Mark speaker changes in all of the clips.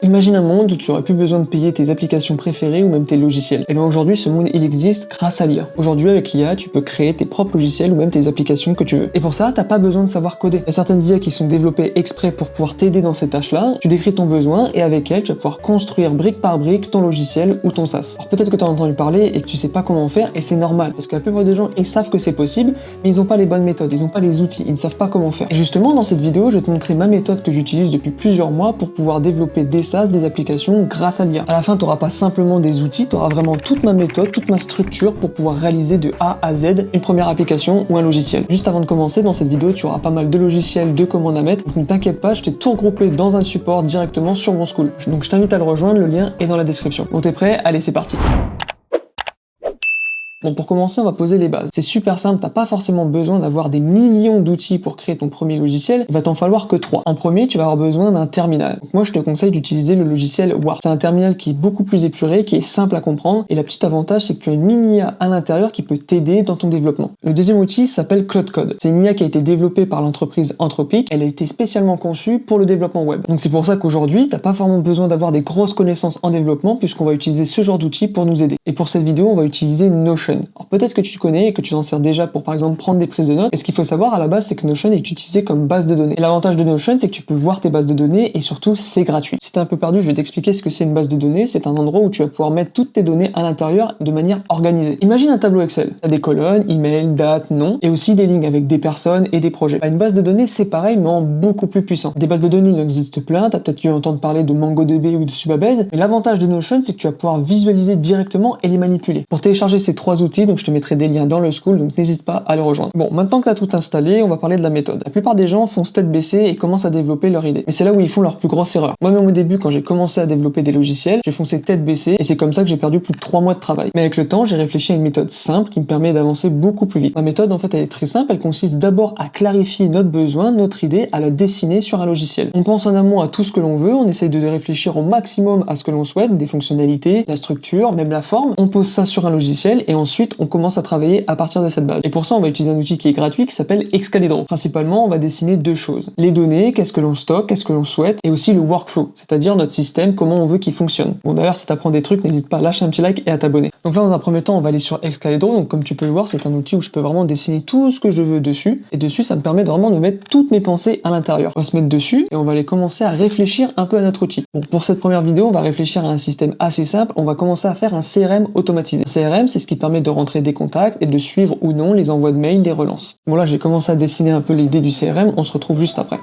Speaker 1: Imagine un monde où tu aurais plus besoin de payer tes applications préférées ou même tes logiciels. Et bien aujourd'hui, ce monde, il existe grâce à l'IA. Aujourd'hui, avec l'IA, tu peux créer tes propres logiciels ou même tes applications que tu veux. Et pour ça, t'as pas besoin de savoir coder. Il y a certaines IA qui sont développées exprès pour pouvoir t'aider dans ces tâches-là. Tu décris ton besoin et avec elles, tu vas pouvoir construire brique par brique ton logiciel ou ton SaaS. Alors peut-être que tu as entendu parler et que tu sais pas comment faire, et c'est normal, parce que la plupart des gens, ils savent que c'est possible, mais ils ont pas les bonnes méthodes, ils ont pas les outils, ils ne savent pas comment faire. Et justement, dans cette vidéo, je vais te montrer ma méthode que j'utilise depuis plusieurs mois pour pouvoir développer des SaaS, des applications grâce à l'IA. À la fin, tu n'auras pas simplement des outils, tu auras vraiment toute ma méthode, toute ma structure pour pouvoir réaliser de A à Z une première application ou un logiciel. Juste avant de commencer, dans cette vidéo, tu auras pas mal de logiciels, de commandes à mettre, donc ne t'inquiète pas, je t'ai tout regroupé dans un support directement sur mon Skool. Donc je t'invite à le rejoindre, le lien est dans la description. Bon, t'es prêt? Allez, c'est parti. Bon, pour commencer, on va poser les bases. C'est super simple, t'as pas forcément besoin d'avoir des millions d'outils pour créer ton premier logiciel, il va t'en falloir que 3. En premier, tu vas avoir besoin d'un terminal. Donc moi, je te conseille d'utiliser le logiciel Ward. C'est un terminal qui est beaucoup plus épuré, qui est simple à comprendre, et la petite avantage, c'est que tu as une mini IA à l'intérieur qui peut t'aider dans ton développement. Le deuxième outil s'appelle Cloud Code. C'est une IA qui a été développée par l'entreprise Anthropic, elle a été spécialement conçue pour le développement web. Donc c'est pour ça qu'aujourd'hui, t'as pas vraiment besoin d'avoir des grosses connaissances en développement, puisqu'on va utiliser ce genre d'outils pour nous aider. Et pour cette vidéo, on va utiliser Notion. Alors peut-être que tu connais et que tu t'en sers déjà pour par exemple prendre des prises de notes. Et ce qu'il faut savoir à la base, c'est que Notion est utilisé comme base de données. Et l'avantage de Notion, c'est que tu peux voir tes bases de données et surtout c'est gratuit. Si t'es un peu perdu, je vais t'expliquer ce que c'est une base de données. C'est un endroit où tu vas pouvoir mettre toutes tes données à l'intérieur de manière organisée. Imagine un tableau Excel. T'as des colonnes, email, date, nom, et aussi des lignes avec des personnes et des projets. Une base de données, c'est pareil, mais en beaucoup plus puissant. Des bases de données, il existe plein. T'as peut-être dû entendre parler de MongoDB ou de Supabase. Mais l'avantage de Notion, c'est que tu vas pouvoir visualiser directement et les manipuler. Pour télécharger ces 3 outils, donc je te mettrai des liens dans le Skool, donc n'hésite pas à les rejoindre. Bon, maintenant que tu as tout installé, on va parler de la méthode. La plupart des gens foncent tête baissée et commencent à développer leur idée. Mais c'est là où ils font leur plus grosse erreur. Moi-même au début, quand j'ai commencé à développer des logiciels, j'ai foncé tête baissée et c'est comme ça que j'ai perdu plus de 3 mois de travail. Mais avec le temps, j'ai réfléchi à une méthode simple qui me permet d'avancer beaucoup plus vite. Ma méthode, en fait, elle est très simple. Elle consiste d'abord à clarifier notre besoin, notre idée, à la dessiner sur un logiciel. On pense en amont à tout ce que l'on veut, on essaye de réfléchir au maximum à ce que l'on souhaite, des fonctionnalités, la structure, même la forme. On pose ça sur un logiciel et ensuite, on commence à travailler à partir de cette base. Et pour ça, on va utiliser un outil qui est gratuit qui s'appelle Excalibur. Principalement, on va dessiner 2 choses. Les données, qu'est-ce que l'on stocke, qu'est-ce que l'on souhaite, et aussi le workflow, c'est-à-dire notre système, comment on veut qu'il fonctionne. Bon d'ailleurs, si t'apprends des trucs, n'hésite pas à lâcher un petit like et à t'abonner. Donc là, dans un premier temps, on va aller sur Excalibur. Donc comme tu peux le voir, c'est un outil où je peux vraiment dessiner tout ce que je veux dessus. Et dessus, ça me permet vraiment de mettre toutes mes pensées à l'intérieur. On va se mettre dessus et on va aller commencer à réfléchir un peu à notre outil. Bon, pour cette première vidéo, on va réfléchir à un système assez simple. On va commencer à faire un CRM automatisé. Un CRM, c'est ce qui permet de rentrer des contacts et de suivre ou non les envois de mails, les relances. Bon là, j'ai commencé à dessiner un peu l'idée du CRM, on se retrouve juste après.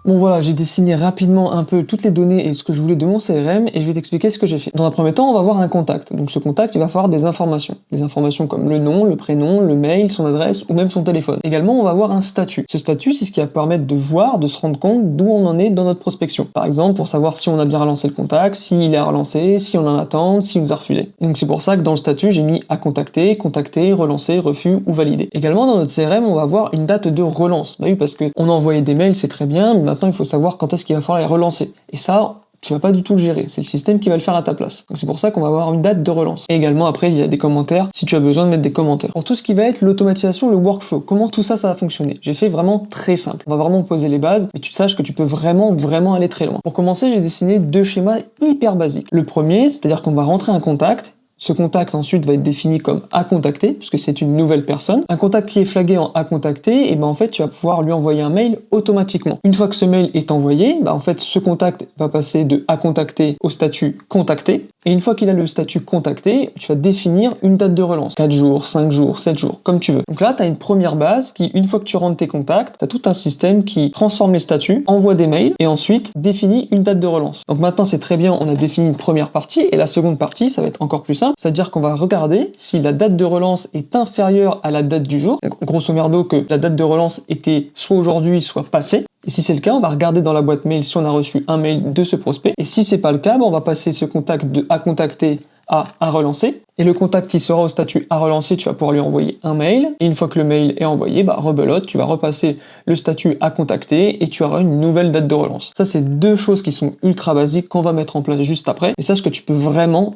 Speaker 1: Bon voilà, j'ai dessiné rapidement un peu toutes les données et ce que je voulais de mon CRM et je vais t'expliquer ce que j'ai fait. Dans un premier temps, on va voir un contact. Donc ce contact, il va falloir des informations. Des informations comme le nom, le prénom, le mail, son adresse ou même son téléphone. Également, on va avoir un statut. Ce statut, c'est ce qui va permettre de voir, de se rendre compte d'où on en est dans notre prospection. Par exemple, pour savoir si on a bien relancé le contact, s'il est à relancer, si on en attend, s'il nous a refusé. Donc c'est pour ça que dans le statut, j'ai mis à contacter, contacter, relancer, refus ou valider. Également, dans notre CRM, on va avoir une date de relance. Bah oui, parce que on a envoyé des mails, c'est très bien, mais maintenant il faut savoir quand est-ce qu'il va falloir les relancer. Et ça, tu vas pas du tout le gérer, c'est le système qui va le faire à ta place. Donc c'est pour ça qu'on va avoir une date de relance. Et également après, il y a des commentaires, si tu as besoin de mettre des commentaires. Pour tout ce qui va être l'automatisation, le workflow, comment tout ça, ça va fonctionner? J'ai fait vraiment très simple. On va vraiment poser les bases, et tu saches que tu peux vraiment aller très loin. Pour commencer, j'ai dessiné 2 schémas hyper basiques. Le premier, c'est-à-dire qu'on va rentrer un contact. Ce contact ensuite va être défini comme à contacter, puisque c'est une nouvelle personne. Un contact qui est flagué en à contacter, et ben en fait tu vas pouvoir lui envoyer un mail automatiquement. Une fois que ce mail est envoyé, ben en fait ce contact va passer de à contacter au statut contacté. Et une fois qu'il a le statut contacté, tu vas définir une date de relance. 4 jours, 5 jours, 7 jours, comme tu veux. Donc là, tu as une première base qui, une fois que tu rentres tes contacts, tu as tout un système qui transforme les statuts, envoie des mails et ensuite définit une date de relance. Donc maintenant, c'est très bien, on a défini une première partie et la seconde partie, ça va être encore plus simple. C'est-à-dire qu'on va regarder si la date de relance est inférieure à la date du jour. Donc, grosso merdo, que la date de relance était soit aujourd'hui, soit passée. Et si c'est le cas, on va regarder dans la boîte mail si on a reçu un mail de ce prospect. Et si c'est pas le cas, on va passer ce contact de à contacter à relancer. Et le contact qui sera au statut à relancer, tu vas pouvoir lui envoyer un mail. Et une fois que le mail est envoyé, rebelote, tu vas repasser le statut à contacter et tu auras une nouvelle date de relance. Ça, c'est deux choses qui sont ultra basiques qu'on va mettre en place juste après. Et sache que tu peux vraiment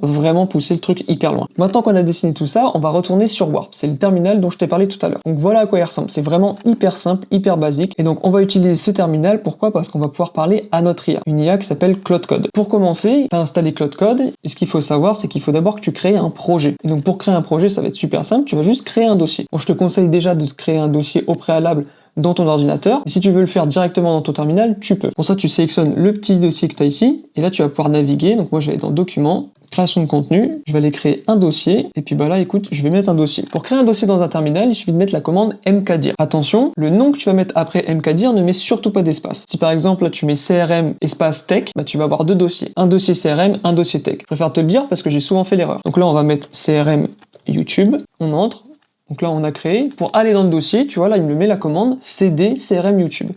Speaker 1: pousser le truc hyper loin. Maintenant qu'on a dessiné tout ça, on va retourner sur Warp. C'est le terminal dont je t'ai parlé tout à l'heure. Donc voilà à quoi il ressemble. C'est vraiment hyper simple, hyper basique. Et donc on va utiliser ce terminal. Pourquoi? Parce qu'on va pouvoir parler à notre IA. Une IA qui s'appelle Claude Code. Pour commencer, tu as installé Claude Code. Et ce qu'il faut savoir, c'est qu'il faut d'abord que tu crées un projet. Et donc pour créer un projet, ça va être super simple. Tu vas juste créer un dossier. Bon, je te conseille déjà de créer un dossier au préalable dans ton ordinateur. Et si tu veux le faire directement dans ton terminal, tu peux. Pour ça, tu sélectionnes le petit dossier que tu as ici. Et là, tu vas pouvoir naviguer. Donc moi, je vais aller dans Documents, Création de contenu. Je vais aller créer un dossier. Et puis là, écoute, je vais mettre un dossier. Pour créer un dossier dans un terminal, il suffit de mettre la commande mkdir. Attention, le nom que tu vas mettre après mkdir ne met surtout pas d'espace. Si par exemple, là, tu mets CRM espace tech, tu vas avoir deux dossiers. Un dossier CRM, un dossier tech. Je préfère te le dire parce que j'ai souvent fait l'erreur. Donc là, on va mettre CRM YouTube. On entre. Donc là, on a créé. Pour aller dans le dossier, tu vois, là, il me met la commande CD CRM YouTube.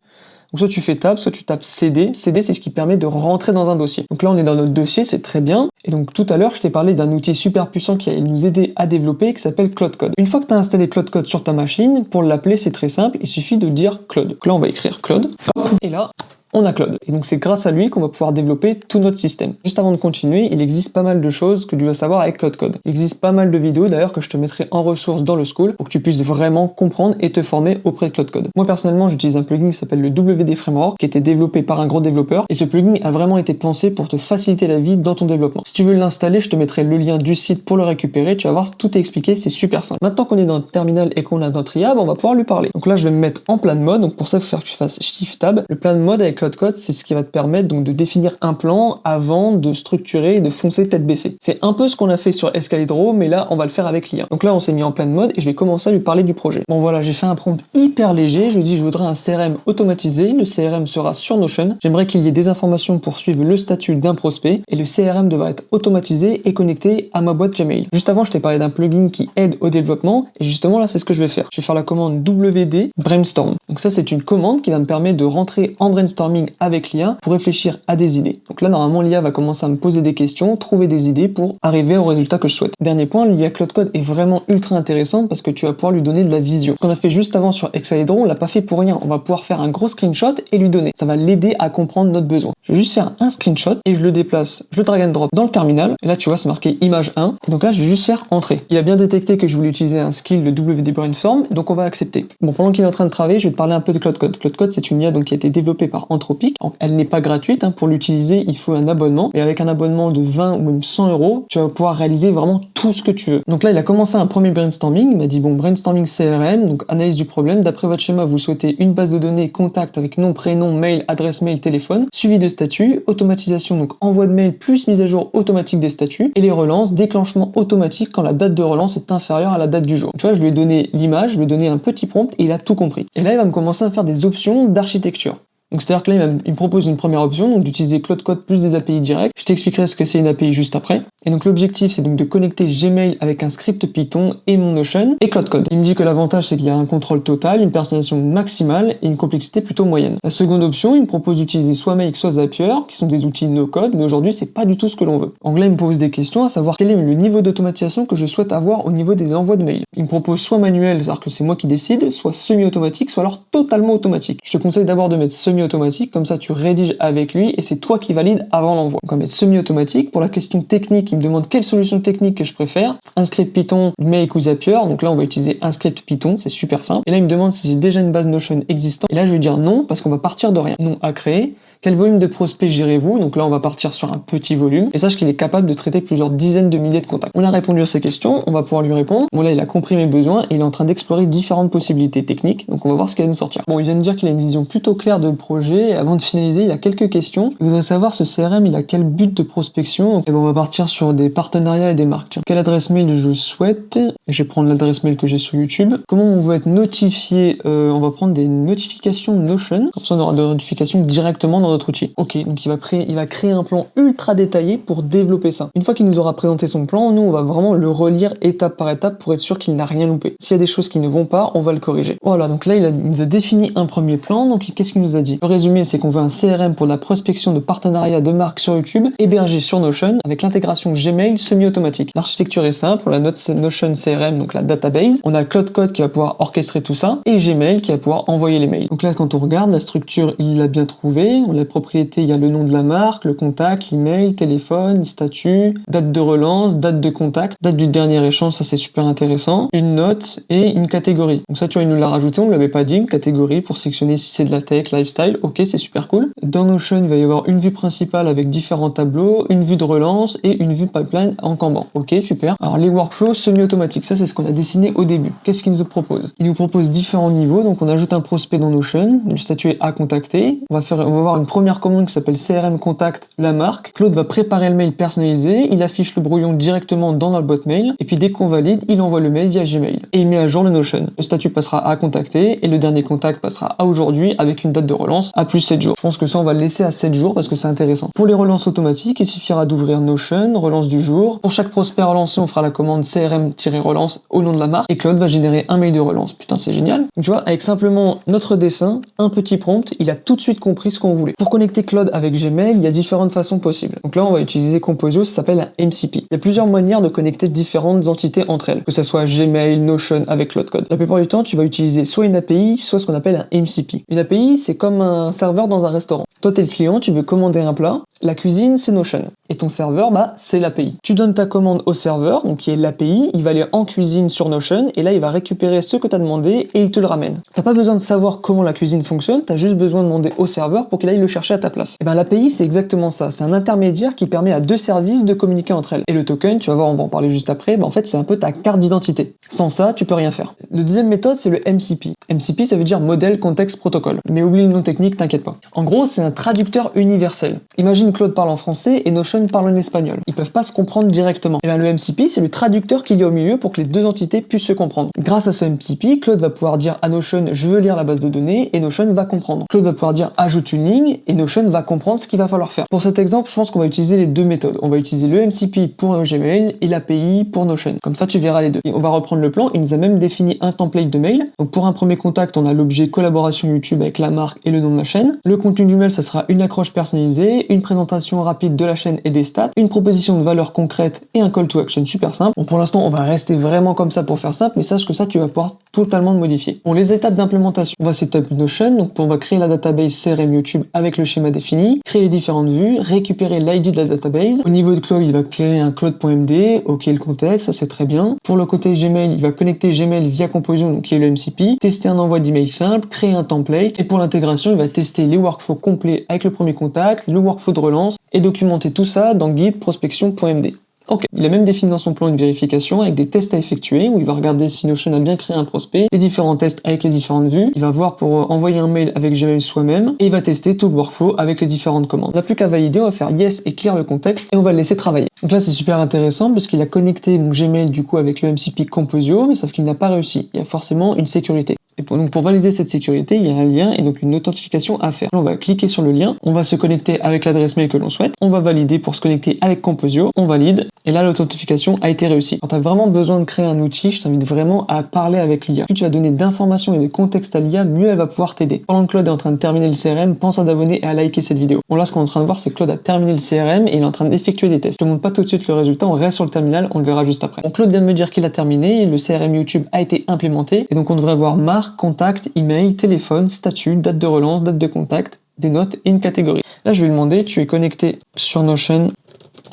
Speaker 1: Donc soit tu fais tab, soit tu tapes CD. CD, c'est ce qui permet de rentrer dans un dossier. Donc là, on est dans notre dossier, c'est très bien. Et donc tout à l'heure, je t'ai parlé d'un outil super puissant qui allait nous aider à développer, qui s'appelle Claude Code. Une fois que tu as installé Claude Code sur ta machine, pour l'appeler, c'est très simple. Il suffit de dire Claude. Donc là, on va écrire Claude. Hop, et là, on a Claude. Et donc c'est grâce à lui qu'on va pouvoir développer tout notre système. Juste avant de continuer, il existe pas mal de choses que tu dois savoir avec Claude Code. Il existe pas mal de vidéos d'ailleurs que je te mettrai en ressources dans le school pour que tu puisses vraiment comprendre et te former auprès de Claude Code. Moi personnellement, j'utilise un plugin qui s'appelle le WD Framework qui a été développé par un gros développeur et ce plugin a vraiment été pensé pour te faciliter la vie dans ton développement. Si tu veux l'installer, je te mettrai le lien du site pour le récupérer. Tu vas voir, tout est expliqué, c'est super simple. Maintenant qu'on est dans le terminal et qu'on a notre IA, on va pouvoir lui parler. Donc là, je vais me mettre en plan de mode. Donc pour ça, il faut faire que tu fasses Shift Tab. Le plan de mode avec Claude Code, c'est ce qui va te permettre donc de définir un plan avant de structurer et de foncer tête baissée. C'est un peu ce qu'on a fait sur Escalibro, mais là on va le faire avec l'IA. Donc là on s'est mis en plein mode et je vais commencer à lui parler du projet. Bon voilà, j'ai fait un prompt hyper léger, je lui dis je voudrais un CRM automatisé, le CRM sera sur Notion, j'aimerais qu'il y ait des informations pour suivre le statut d'un prospect et le CRM devra être automatisé et connecté à ma boîte Gmail. Juste avant je t'ai parlé d'un plugin qui aide au développement et justement là c'est ce que je vais faire. Je vais faire la commande WD Brainstorm. Donc ça c'est une commande qui va me permettre de rentrer en brainstorming avec l'IA pour réfléchir à des idées. Donc là, normalement, l'IA va commencer à me poser des questions, trouver des idées pour arriver au résultat que je souhaite. Dernier point, l'IA Claude Code est vraiment ultra intéressant parce que tu vas pouvoir lui donner de la vision. Ce qu'on a fait juste avant sur Hexaedron, on l'a pas fait pour rien. On va pouvoir faire un gros screenshot et lui donner. Ça va l'aider à comprendre notre besoin. Je vais juste faire un screenshot et je le déplace, je le drag and drop dans le terminal. Et là, tu vois, c'est marqué image 1. Et donc là, je vais juste faire entrer. Il a bien détecté que je voulais utiliser un skill de WD Brainstorm, donc on va accepter. Bon, pendant qu'il est en train de travailler, je vais te parler un peu de Claude Code. Claude Code, c'est une IA donc qui a été développée par Anthropic. Elle n'est pas gratuite, pour l'utiliser, il faut un abonnement. Et avec un abonnement de 20 ou même 100 euros, tu vas pouvoir réaliser vraiment tout ce que tu veux. Donc là, il a commencé un premier brainstorming. Il m'a dit, bon, brainstorming CRM, donc analyse du problème. D'après votre schéma, vous souhaitez une base de données contact avec nom, prénom, mail, adresse mail, téléphone, suivi de statut, automatisation, donc envoi de mail plus mise à jour automatique des statuts, et les relances, déclenchement automatique quand la date de relance est inférieure à la date du jour. Tu vois, je lui ai donné l'image, je lui ai donné un petit prompt et il a tout compris. Et là, il va me commencer à faire des options d'architecture. Donc c'est-à-dire que là, il me propose une première option, donc d'utiliser Claude Code plus des API directs. Je t'expliquerai ce que c'est une API juste après. Et donc l'objectif, c'est donc de connecter Gmail avec un script Python et mon Notion et Claude Code. Il me dit que l'avantage, c'est qu'il y a un contrôle total, une personnalisation maximale et une complexité plutôt moyenne. La seconde option, il me propose d'utiliser soit Make, soit Zapier, qui sont des outils no-code, mais aujourd'hui, c'est pas du tout ce que l'on veut. Donc là, il me pose des questions, à savoir quel est le niveau d'automatisation que je souhaite avoir au niveau des envois de mail. Il me propose soit manuel, c'est-à-dire que c'est moi qui décide, soit semi-automatique, soit alors totalement automatique. Je te conseille d'abord de mettre semi-automatique, comme ça tu rédiges avec lui et c'est toi qui valides avant l'envoi. Donc on va mettre semi-automatique. Pour la question technique, il me demande quelle solution technique que je préfère. Un script Python, Make ou Zapier. Donc là on va utiliser un script Python, c'est super simple. Et là il me demande si j'ai déjà une base Notion existante. Et là je vais dire non parce qu'on va partir de rien. Non à créer. Quel volume de prospects gérez-vous? Donc là, on va partir sur un petit volume. Et sache qu'il est capable de traiter plusieurs dizaines de milliers de contacts. On a répondu à ces questions, on va pouvoir lui répondre. Bon là, il a compris mes besoins et il est en train d'explorer différentes possibilités techniques. Donc on va voir ce qu'il va nous sortir. Bon, il vient de dire qu'il a une vision plutôt claire de projet. Et avant de finaliser, il a quelques questions. Il voudrait savoir ce CRM, il a quel but de prospection? Et bon, on va partir sur des partenariats et des marques. Tiens, quelle adresse mail je souhaite? Je vais prendre l'adresse mail que j'ai sur YouTube. Comment on veut être notifié? On va prendre des notifications Notion. Comme ça, on aura des notifications directement dans d'autres outils. Ok, donc il va créer un plan ultra détaillé pour développer ça. Une fois qu'il nous aura présenté son plan, nous on va vraiment le relire étape par étape pour être sûr qu'il n'a rien loupé. S'il y a des choses qui ne vont pas, on va le corriger. Voilà, donc là il nous a défini un premier plan, donc qu'est-ce qu'il nous a dit? Le résumé, c'est qu'on veut un CRM pour la prospection de partenariats de marques sur YouTube, hébergé sur Notion, avec l'intégration Gmail semi-automatique. L'architecture est simple, on a notre Notion CRM, donc la database, on a Claude Code qui va pouvoir orchestrer tout ça, et Gmail qui va pouvoir envoyer les mails. Donc là, quand on regarde, la structure, il l'a bien trouvé, on a la propriété, il y a le nom de la marque, le contact, l'email, téléphone, statut, date de relance, date de contact, date du dernier échange, ça c'est super intéressant, une note et une catégorie. Donc ça, tu vois, il nous l'a rajouté, on ne l'avait pas dit, une catégorie pour sélectionner si c'est de la tech, lifestyle, ok, c'est super cool. Dans Notion, il va y avoir une vue principale avec différents tableaux, une vue de relance et une vue pipeline en Kanban. Ok, super. Alors les workflows semi-automatiques, ça c'est ce qu'on a dessiné au début. Qu'est-ce qu'il nous propose? Il nous propose différents niveaux, donc on ajoute un prospect dans Notion, le statut est à contacter, on va avoir une première commande qui s'appelle CRM Contact, la marque. Claude va préparer le mail personnalisé, il affiche le brouillon directement dans la boîte mail, et puis dès qu'on valide, il envoie le mail via Gmail. Et il met à jour le Notion. Le statut passera à contacter, et le dernier contact passera à aujourd'hui avec une date de relance à plus 7 jours. Je pense que ça, on va le laisser à 7 jours parce que c'est intéressant. Pour les relances automatiques, il suffira d'ouvrir Notion, relance du jour. Pour chaque prospect relancé, on fera la commande CRM-relance au nom de la marque, et Claude va générer un mail de relance. Putain, c'est génial. Donc, tu vois, avec simplement notre dessin, un petit prompt, il a tout de suite compris ce qu'on voulait. Pour connecter Claude avec Gmail, il y a différentes façons possibles. Donc là, on va utiliser Composio, ça s'appelle un MCP. Il y a plusieurs manières de connecter différentes entités entre elles, que ce soit Gmail, Notion avec Claude Code. La plupart du temps, tu vas utiliser soit une API, soit ce qu'on appelle un MCP. Une API, c'est comme un serveur dans un restaurant. Toi, t'es le client, tu veux commander un plat, la cuisine, c'est Notion. Et ton serveur, c'est l'API. Tu donnes ta commande au serveur, donc qui est l'API, il va aller en cuisine sur Notion, et là, il va récupérer ce que t'as demandé, et il te le ramène. T'as pas besoin de savoir comment la cuisine fonctionne, t'as juste besoin de demander au serveur pour qu'il aille le chercher à ta place. Et l'API, c'est exactement ça. C'est un intermédiaire qui permet à deux services de communiquer entre elles. Et le token, tu vas voir, on va en parler juste après, en fait, c'est un peu ta carte d'identité. Sans ça, tu peux rien faire. La deuxième méthode, c'est le MCP. MCP, ça veut dire Model Context Protocol. Mais oublie le nom technique, t'inquiète pas. En gros, c'est un traducteur universel. Imagine Claude parle en français et Notion parle en espagnol. Ils peuvent pas se comprendre directement. Et le MCP, c'est le traducteur qu'il y a au milieu pour que les deux entités puissent se comprendre. Grâce à ce MCP, Claude va pouvoir dire à Notion, je veux lire la base de données, et Notion va comprendre. Claude va pouvoir dire, ajoute une ligne, et Notion va comprendre ce qu'il va falloir faire. Pour cet exemple, je pense qu'on va utiliser les deux méthodes. On va utiliser le MCP pour Gmail et l'API pour Notion. Comme ça, tu verras les deux. Et on va reprendre le plan. Il nous a même défini un template de mail. Donc pour un premier contact, on a l'objet collaboration YouTube avec la marque et le nom de la chaîne. Le contenu du mail, ça sera une accroche personnalisée, une présentation rapide de la chaîne et des stats, une proposition de valeur concrète et un call to action super simple. Bon, pour l'instant, on va rester vraiment comme ça pour faire simple, mais sache que ça, tu vas pouvoir totalement le modifier. Bon, les étapes d'implémentation. On va setup Notion, donc on va créer la database CRM YouTube avec le schéma défini, créer les différentes vues, récupérer l'ID de la database. Au niveau de Claude, il va créer un Claude.md, ok, le contexte, ça c'est très bien. Pour le côté Gmail, il va connecter Gmail via Composio, donc qui est le MCP, tester un envoi d'email simple, créer un template, et pour l'intégration, il va tester les workflows complets avec le premier contact, le workflow de relance, et documenter tout ça dans guide prospection.md. Ok, il a même défini dans son plan une vérification avec des tests à effectuer où il va regarder si Notion a bien créé un prospect, les différents tests avec les différentes vues, il va voir pour envoyer un mail avec Gmail soi-même et il va tester tout le workflow avec les différentes commandes. On n'a plus qu'à valider, on va faire yes et clear le contexte et on va le laisser travailler. Donc là c'est super intéressant parce qu'il a connecté mon Gmail du coup avec le MCP Composio, mais sauf qu'il n'a pas réussi. Il y a forcément une sécurité. Et donc pour valider cette sécurité, il y a un lien et donc une authentification à faire. Là, on va cliquer sur le lien, on va se connecter avec l'adresse mail que l'on souhaite, on va valider pour se connecter avec Composio, on valide, et là l'authentification a été réussie. Quand tu as vraiment besoin de créer un outil, je t'invite vraiment à parler avec l'IA. Plus tu vas donner d'informations et de contexte à l'IA, mieux elle va pouvoir t'aider. Pendant que Claude est en train de terminer le CRM, pense à t'abonner et à liker cette vidéo. Bon là ce qu'on est en train de voir c'est que Claude a terminé le CRM et il est en train d'effectuer des tests. Je te montre pas tout de suite le résultat, on reste sur le terminal, on le verra juste après. Donc Claude vient de me dire qu'il a terminé, le CRM YouTube a été implémenté, et donc on devrait voir marque, contact, email, téléphone, statut, date de relance, date de contact, des notes et une catégorie. Là, je vais lui demander, tu es connecté sur Notion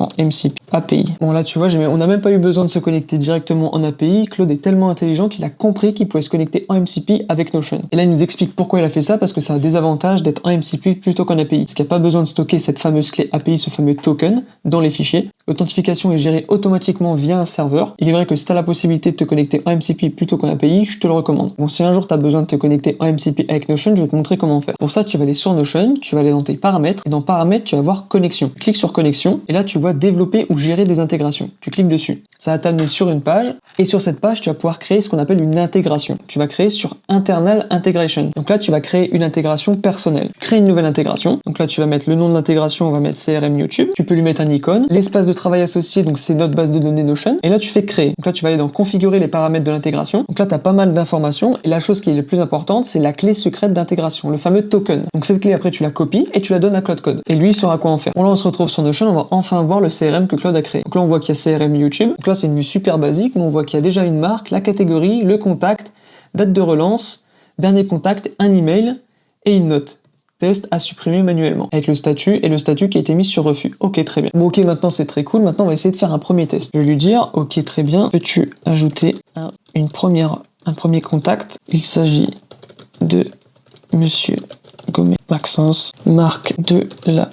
Speaker 1: en MCP API. Bon là tu vois, on n'a même pas eu besoin de se connecter directement en API. Claude est tellement intelligent qu'il a compris qu'il pouvait se connecter en MCP avec Notion. Et là il nous explique pourquoi il a fait ça, parce que ça a des avantages d'être en MCP plutôt qu'en API. Parce qu'il n'y a pas besoin de stocker cette fameuse clé API, ce fameux token, dans les fichiers. L'authentification est gérée automatiquement via un serveur. Il est vrai que si tu as la possibilité de te connecter en MCP plutôt qu'en API, je te le recommande. Bon, si un jour tu as besoin de te connecter en MCP avec Notion, je vais te montrer comment faire. Pour ça, tu vas aller sur Notion, tu vas aller dans tes paramètres, et dans paramètres, tu vas voir connexion. Clique sur connexion, et là tu vois développer ou gérer des intégrations. Tu cliques dessus. Ça va t'amener sur une page et sur cette page, tu vas pouvoir créer ce qu'on appelle une intégration. Tu vas créer sur Internal Integration. Donc là, tu vas créer une intégration personnelle. Crée une nouvelle intégration. Donc là, tu vas mettre le nom de l'intégration, on va mettre CRM YouTube. Tu peux lui mettre un icône. L'espace de travail associé, donc c'est notre base de données Notion. Et là, tu fais créer. Donc là, tu vas aller dans configurer les paramètres de l'intégration. Donc là, tu as pas mal d'informations. Et la chose qui est la plus importante, c'est la clé secrète d'intégration, le fameux token. Donc cette clé, après, tu la copies et tu la donnes à Claude Code. Et lui, il saura quoi en faire. Bon, là, on se retrouve sur Notion, on va enfin voir le CRM que Claude a créé. Donc là, on voit qu'il y a CRM YouTube. Donc là, c'est une vue super basique, mais on voit qu'il y a déjà une marque, la catégorie, le contact, date de relance, dernier contact, un email et une note. Test à supprimer manuellement, avec le statut et le statut qui a été mis sur refus. Ok, très bien. Bon, ok, maintenant c'est très cool. Maintenant, on va essayer de faire un premier test. Je vais lui dire, ok, très bien. Peux-tu ajouter un premier contact? Il s'agit de Monsieur Gomez, Maxence, marque de la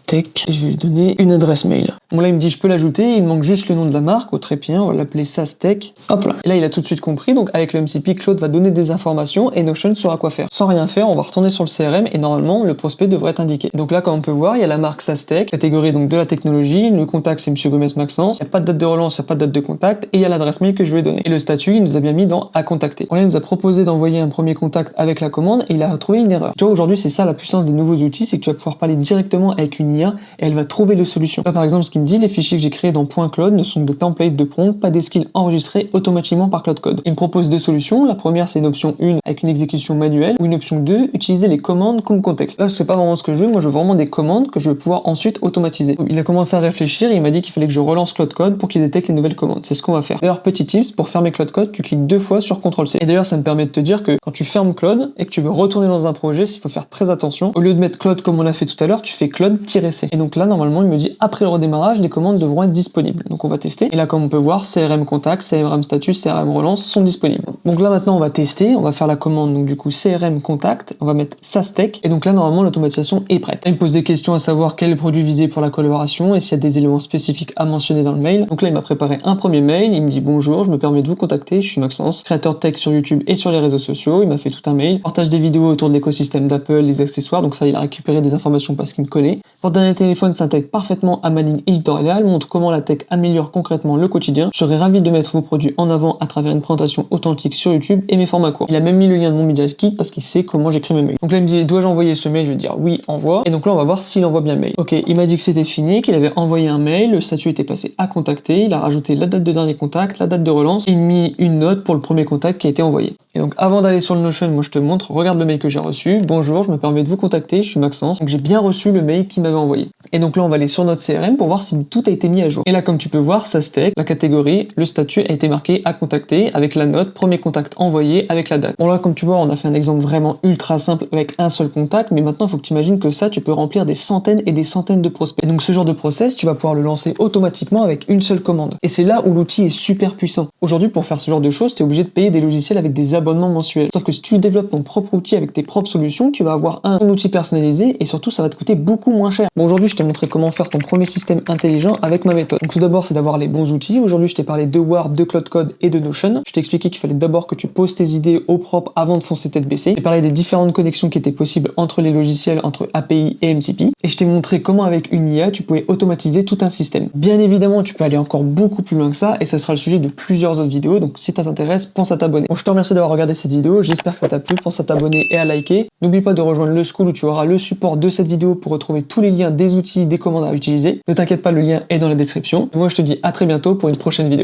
Speaker 1: tech. Et je vais lui donner une adresse mail. Bon, là, il me dit, je peux l'ajouter. Il manque juste le nom de la marque. Oh, très bien. On va l'appeler SaaStech. Hop là. Et là, il a tout de suite compris. Donc, avec le MCP, Claude va donner des informations et Notion saura quoi faire. Sans rien faire, on va retourner sur le CRM et normalement, le prospect devrait être indiqué. Donc là, comme on peut voir, il y a la marque SaaStech, catégorie donc de la technologie. Le contact, c'est Monsieur Gomez Maxence. Il n'y a pas de date de relance, il n'y a pas de date de contact. Et il y a l'adresse mail que je lui ai donnée. Et le statut, il nous a bien mis dans à contacter. Bon, là, il nous a proposé d'envoyer un premier contact avec la commande et il a retrouvé une erreur. Tu vois, aujourd'hui, c'est ça la puissance des nouveaux outils, c'est que tu vas pouvoir parler directement avec une IA et elle va trouver les solutions. Là, par exemple, ce qu'il me dit, les fichiers que j'ai créés dans .claude ne sont des templates de prompt, pas des skills enregistrés automatiquement par Claude Code. Il me propose deux solutions. La première, c'est une option 1 avec une exécution manuelle ou une option 2, utiliser les commandes comme contexte. Là, c'est pas vraiment ce que je veux. Moi, je veux vraiment des commandes que je vais pouvoir ensuite automatiser. Il a commencé à réfléchir et il m'a dit qu'il fallait que je relance Claude Code pour qu'il détecte les nouvelles commandes. C'est ce qu'on va faire. D'ailleurs, petit tips, pour fermer Claude Code, tu cliques 2 fois sur CTRL-C. Et d'ailleurs, ça me permet de te dire que quand tu fermes Claude et que tu veux retourner dans un projet, il faut faire très attention. Au lieu de mettre Claude comme on l'a fait tout à l'heure, tu fais Claude-C. Et donc là, normalement, il me dit après le redémarrage, les commandes devront être disponibles. Donc on va tester. Et là, comme on peut voir, CRM contact, CRM statut, CRM relance sont disponibles. Donc là, maintenant, on va tester. On va faire la commande. Donc du coup, CRM contact. On va mettre SaaStech. Et donc là, normalement, l'automatisation est prête. Il me pose des questions à savoir quel est le produit visé pour la collaboration et s'il y a des éléments spécifiques à mentionner dans le mail. Donc là, il m'a préparé un premier mail. Il me dit bonjour, je me permets de vous contacter. Je suis Maxence, créateur de tech sur YouTube et sur les réseaux sociaux. Il m'a fait tout un mail. Partage des vidéos autour de l'écosystème d'Apple, les accessoires. Donc ça, il a récupéré des informations parce qu'il me connaît. Pour dernier téléphone s'intègre parfaitement à ma ligne éditoriale, montre comment la tech améliore concrètement le quotidien. Je serais ravi de mettre vos produits en avant à travers une présentation authentique sur YouTube et mes formats courts. Il a même mis le lien de mon Media Kit parce qu'il sait comment j'écris mes mails. Donc là, il me dit, dois-je envoyer ce mail? Je vais dire oui, envoie. Et donc là, on va voir s'il envoie bien le mail. Ok, il m'a dit que c'était fini, qu'il avait envoyé un mail, le statut était passé à contacter, il a rajouté la date de dernier contact, la date de relance, et il a mis une note pour le premier contact qui a été envoyé. Et donc avant d'aller sur le Notion, moi je te montre, regarde le mail que j'ai reçu. Bonjour, je me permets de vous contacter, je suis Maxence. Donc j'ai bien reçu le mail qu'il m'avait envoyé. Et donc là on va aller sur notre CRM pour voir si tout a été mis à jour. Et là comme tu peux voir, SaaStech, la catégorie, le statut a été marqué à contacter avec la note, premier contact envoyé avec la date. Bon là comme tu vois, on a fait un exemple vraiment ultra simple avec un seul contact, mais maintenant il faut que tu imagines que ça, tu peux remplir des centaines et des centaines de prospects. Et donc ce genre de process, tu vas pouvoir le lancer automatiquement avec une seule commande. Et c'est là où l'outil est super puissant. Aujourd'hui pour faire ce genre de choses, tu es obligé de payer des logiciels avec des abonnements mensuels. Sauf que si tu développes ton propre outil avec tes propres solutions, tu vas avoir un outil personnalisé et surtout ça va te coûter beaucoup moins cher. Bon aujourd'hui je t'ai montré comment faire ton premier système intelligent avec ma méthode. Donc tout d'abord c'est d'avoir les bons outils. Aujourd'hui je t'ai parlé de Warp, de Claude Code et de Notion. Je t'ai expliqué qu'il fallait d'abord que tu poses tes idées au propre avant de foncer tête baissée. J'ai parlé des différentes connexions qui étaient possibles entre les logiciels, entre API et MCP. Et je t'ai montré comment avec une IA tu pouvais automatiser tout un système. Bien évidemment tu peux aller encore beaucoup plus loin que ça et ça sera le sujet de plusieurs autres vidéos. Donc si ça t'intéresse, pense à t'abonner. Bon je te remercie d'avoir regardé cette vidéo. J'espère que ça t'a plu, pense à t'abonner et à liker. N'oublie pas de rejoindre le School où tu auras le support de cette vidéo pour retrouver tous les liens des outils, des commandes à utiliser. Ne t'inquiète pas, le lien est dans la description. Moi je te dis à très bientôt pour une prochaine vidéo.